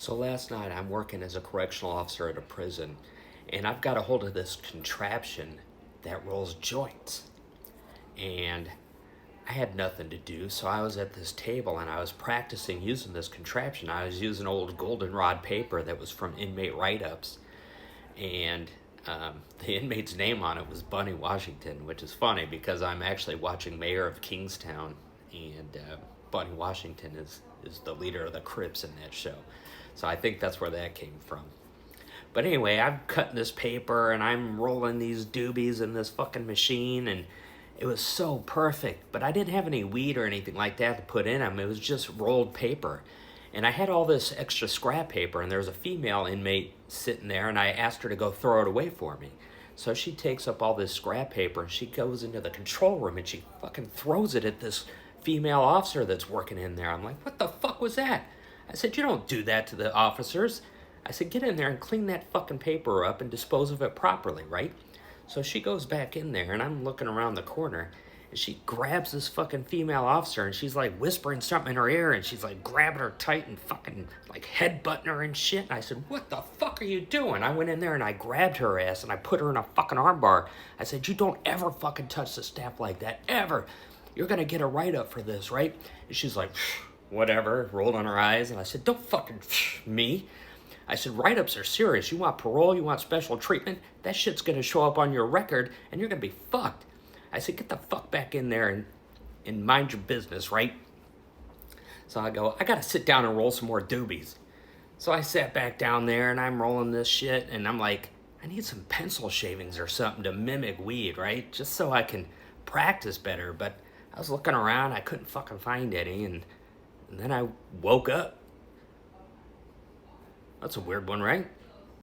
So last night I'm working as a correctional officer at a prison, and I've got a hold of this contraption that rolls joints. And I had nothing to do, so I was at this table and I was practicing using this contraption. I was using old goldenrod paper that was from inmate write-ups, and the inmate's name on it was Bunny Washington, which is funny because I'm actually watching Mayor of Kingstown, and Bunny Washington is the leader of the Crips in that show. So I think that's where that came from. But anyway, I'm cutting this paper and I'm rolling these doobies in this fucking machine, and it was so perfect. But I didn't have any weed or anything like that to put in them. It was just rolled paper. And I had all this extra scrap paper, and there was a female inmate sitting there, and I asked her to go throw it away for me. So she takes up all this scrap paper and she goes into the control room and she fucking throws it at this female officer that's working in there. I'm like, what the fuck was that? I said, you don't do that to the officers. I said, get in there and clean that fucking paper up and dispose of it properly, right? So she goes back in there, and I'm looking around the corner, and she grabs this fucking female officer, and she's like whispering something in her ear, and she's like grabbing her tight and fucking like headbutting her and shit. And I said, what the fuck are you doing? I went in there and I grabbed her ass and I put her in a fucking armbar. I said, you don't ever fucking touch the staff like that, ever. You're gonna get a write-up for this, right? And she's like, whatever, rolled on her eyes. And I said, don't fucking me. I said, write-ups are serious. You want parole, you want special treatment, that shit's gonna show up on your record and you're gonna be fucked. I said, get the fuck back in there and mind your business, right? So I go, I gotta sit down and roll some more doobies. So I sat back down there and I'm rolling this shit, and I'm like, I need some pencil shavings or something to mimic weed, right? Just so I can practice better. But I was looking around, I couldn't fucking find any, and then I woke up. That's a weird one, right?